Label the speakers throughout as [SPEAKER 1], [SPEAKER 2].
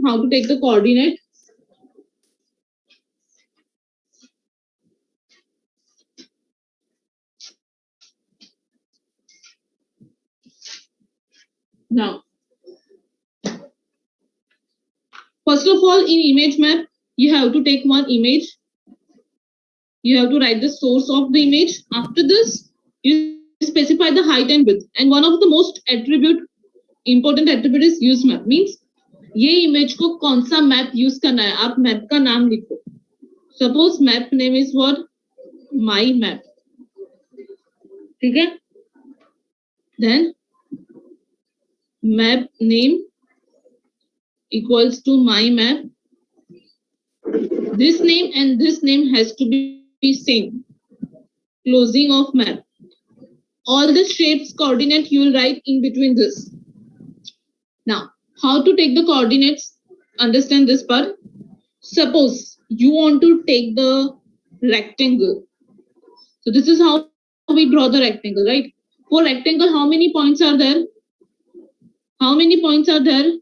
[SPEAKER 1] how to take the coordinate. Now, first of all, in image map, you have to take one image. You have to write the source of the image. After this, you specify the height and width. And one of the most important attribute is use map. Means ये image को कौन सा map use करना है, आप map का नाम लिखो. Suppose map name is what? My map. ठीक है? Then map name equals to my map. This name and this name has to be same. Closing of map. All the shapes coordinate you will write in between this. Now, how to take the coordinates? Understand this part. Suppose you want to take the rectangle. So this is how we draw the rectangle, right? For rectangle, how many points are there? How many points are there?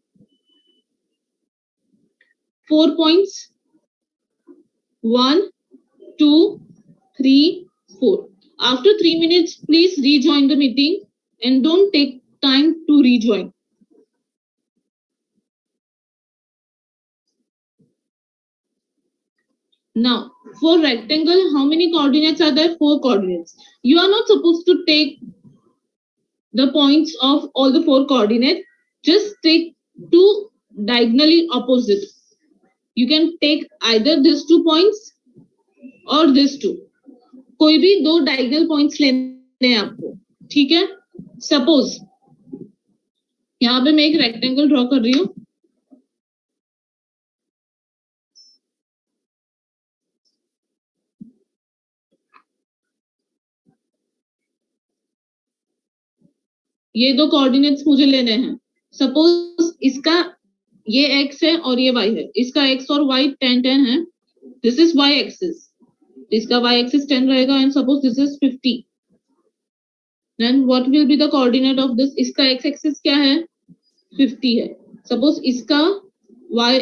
[SPEAKER 1] 4 points. 1, 2, 3, 4. After 3 minutes, please rejoin the meeting and don't take time to rejoin. Now, for rectangle, how many coordinates are there? 4 coordinates. You are not supposed to take the points of all the 4 coordinates. Just take 2 diagonally opposite. You can take either these 2 points or these 2. कोई भी 2 diagonal points लेने हैं आपको, ठीक है? Suppose यहाँ पे मैं एक rectangle draw कर रही हूँ. ये 2 coordinates मुझे लेने हैं. Suppose इसका ये x है और ये y है. इसका x और y 10 10 है. This is y axis. इसका y axis 10 रहेगा and suppose this is 50. Then what will be the coordinate of this? इसका x axis क्या है? 50 है. Suppose इसका y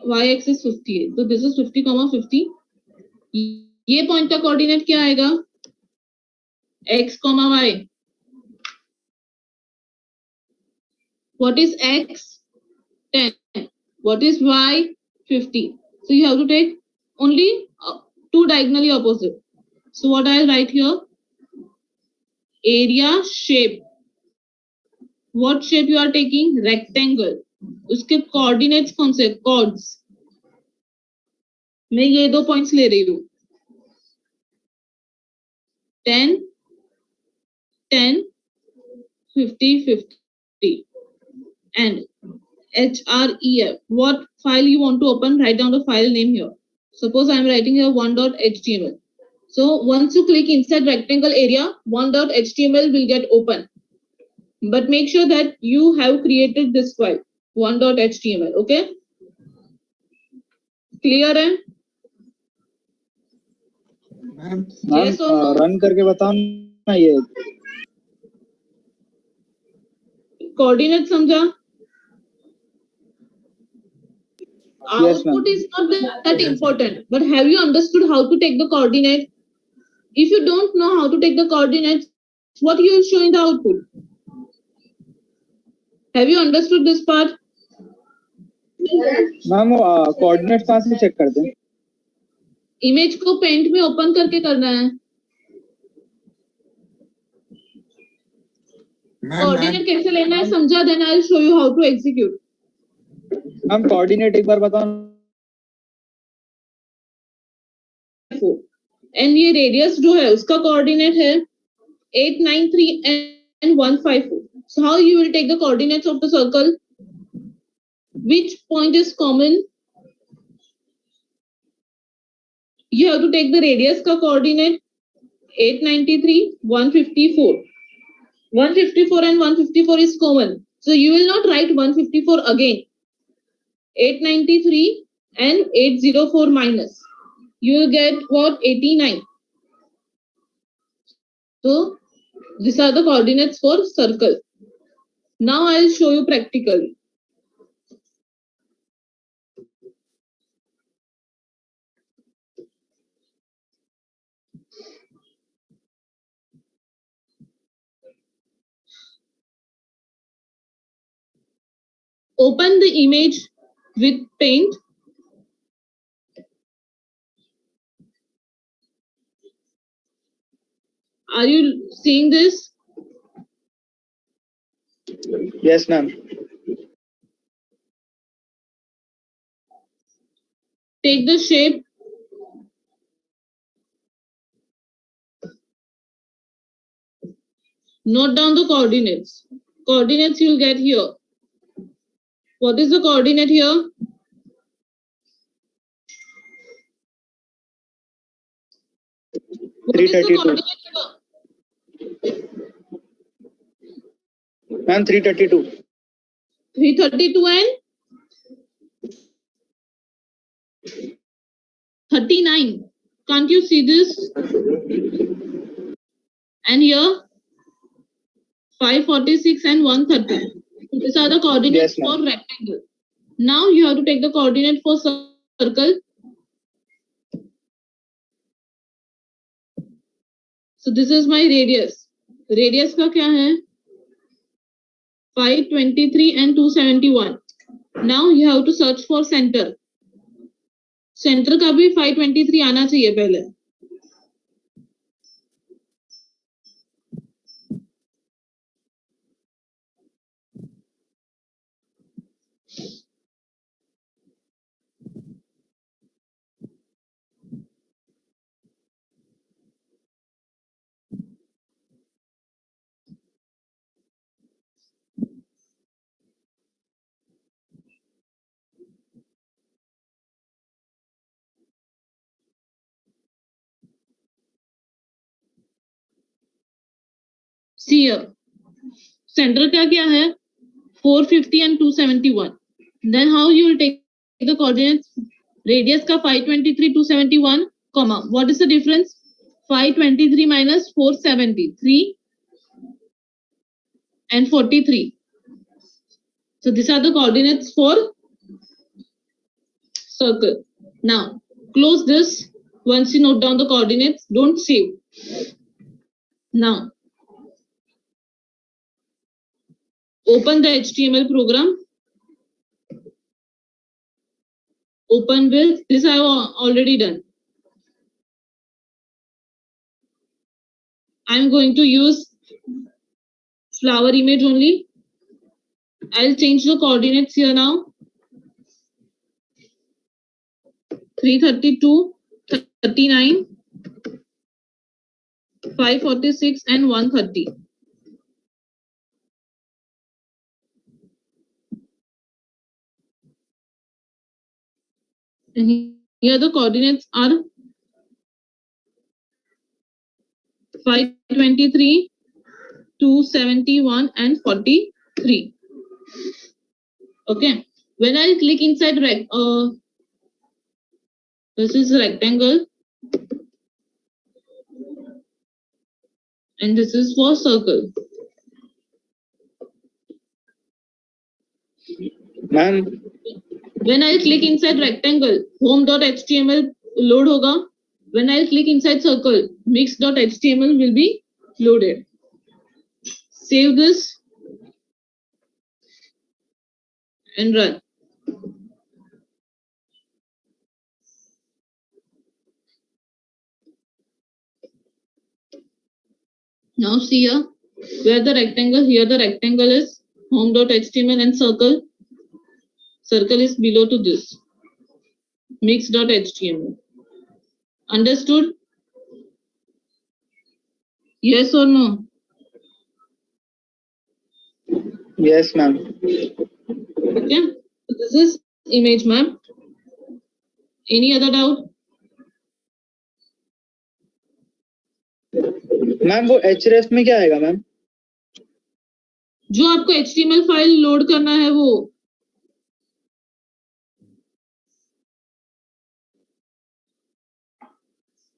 [SPEAKER 1] axis 50 है. तो this is 50, 50. ये point का coordinate क्या आएगा? x, y. What is x? 10. What is y? 50. So you have to take only 2 diagonally opposite. So what I write here? Area shape. What shape you are taking? Rectangle. उसके coordinates कौन से? Chords. मैं ये 2 points ले रही हूँ. 10, 10, 50, 50. And href. What file you want to open? Write down the file name here. Suppose I am writing here 1.html. So once you click inside rectangle area, 1.html will get open. But make sure that you have created this file, 1.html. Okay? Clear है?
[SPEAKER 2] Ma'am
[SPEAKER 1] Yes or no?
[SPEAKER 2] Run करके बताओ ना ये.
[SPEAKER 1] Coordinate समझा?
[SPEAKER 2] Yes, ma'am.
[SPEAKER 1] Output is not that important, but have you understood how to take the coordinate? If you don't know how to take the coordinates, what you will show in the output? Have you understood this part?
[SPEAKER 2] Ma'am coordinate कहाँ से check करते हैं?
[SPEAKER 1] Image को paint में open करके करना है. Coordinate कैसे लेना है समझा, then I will show you how to execute.
[SPEAKER 2] Ma'am coordinate एक बार बताओ.
[SPEAKER 1] एंड ये रेडियस जो है उसका कोऑर्डिनेट है 893 and 154. So how you will take the coordinates of the circle? Which point is common? You have to take the radius का coordinate 893, 154. 154 and 154 is common. So you will not write 154 again. 893 and 804 minus. You will get what? 89. So these are the coordinates for circle. Now I will show you practically. open the image with Paint. Are you seeing this?
[SPEAKER 2] Yes, ma'am.
[SPEAKER 1] Take the shape. Note down the coordinates. Coordinates you'll get here. What is the coordinate here? What is the
[SPEAKER 2] 332.
[SPEAKER 1] coordinate here?
[SPEAKER 2] Ma'am, 332.
[SPEAKER 1] 332 and 39. Can't you see this? And here 546 and 130. These are the coordinates
[SPEAKER 2] Yes,
[SPEAKER 1] for
[SPEAKER 2] ma'am.
[SPEAKER 1] rectangle. Now you have to take the coordinate for circle. So this is my radius. Radius का क्या है? 523 and 271. Now you have to search for center. Center का भी 523 आना चाहिए पहले. See here. Center का क्या है? 450 and 271. Then how you will take the coordinates? Radius का 523, 271, comma. What is the difference? 523 minus 473 and 43. So these are the coordinates for circle. Now close this. Once you note down the coordinates, don't save. Now open the HTML program. Open with this. I have already done. I'm going to use flower image only. I'll change the coordinates here now. 332, 39, 546 and 130. And here the coordinates are 523, 271 and 43. Okay. When I click inside this is rectangle and this is for circle.
[SPEAKER 2] Ma'am,
[SPEAKER 1] When I click inside rectangle, home.html load hoga. When I click inside circle, mix.html will be loaded. Save this and run. Now see here, where the rectangle, here the rectangle is home.html and circle. Circle is below to this. Mix.html. Understood? Yes or no?
[SPEAKER 2] yes, ma'am.
[SPEAKER 1] Okay. So this is image map. Any other doubt?
[SPEAKER 2] Ma'am वो href में क्या आएगा ma'am?
[SPEAKER 1] जो आपको HTML file load करना है वो.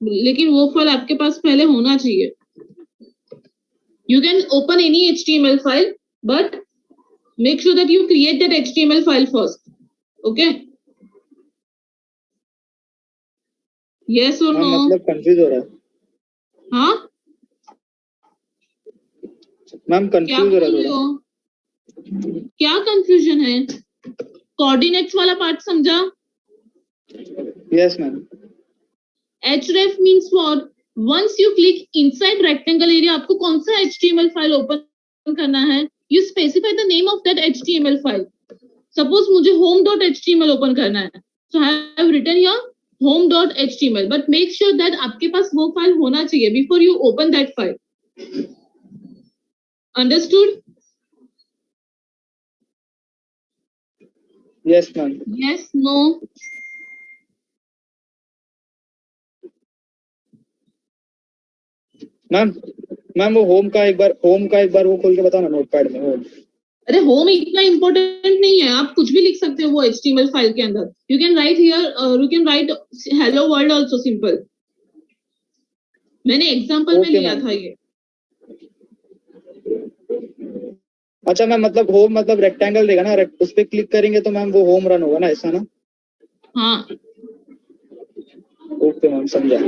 [SPEAKER 1] लेकिन वो फाइल आपके पास पहले होना चाहिए. You can open any HTML file, but make sure that you create that HTML file first. Okay? Yes or
[SPEAKER 2] हाँ,
[SPEAKER 1] no?
[SPEAKER 2] मतलब कंफ्यूज हो रहा है.
[SPEAKER 1] हाँ?
[SPEAKER 2] मैम
[SPEAKER 1] क्या
[SPEAKER 2] कंफ्यूज हो रहा
[SPEAKER 1] बोल
[SPEAKER 2] है
[SPEAKER 1] रहे
[SPEAKER 2] थोड़ा.
[SPEAKER 1] हो? क्या कंफ्यूजन है? कोऑर्डिनेट्स वाला पार्ट समझा?
[SPEAKER 2] Yes ma'am.
[SPEAKER 1] href means what? Once you click inside rectangle area, आपको कौन सा HTML फाइल ओपन करना है? You specify the name of that HTML file. Suppose मुझे home.html ओपन करना है, so I have written here home.html, but make sure that आपके पास वो फाइल होना चाहिए before you open that file. Understood?
[SPEAKER 2] Yes ma'am.
[SPEAKER 1] Yes, no?
[SPEAKER 2] Ma'am वो home का एक बार वो खोल के बताओ ना नोटपैड में। होम,
[SPEAKER 1] अरे होम इतना इम्पोर्टेंट नहीं है, आप कुछ भी लिख सकते हो वो HTML फाइल के अंदर. You can write here, you can write hello world also, simple. मैंने एग्जांपल में
[SPEAKER 2] Okay,
[SPEAKER 1] लिया
[SPEAKER 2] ma'am.
[SPEAKER 1] था ये.
[SPEAKER 2] अच्छा मैम, मतलब होम मतलब रेक्टेंगल देगा ना, उस पे क्लिक करेंगे तो मैम वो होम रन होगा ना, ऐसा ना?
[SPEAKER 1] हाँ.
[SPEAKER 2] ओके मैम, समझा।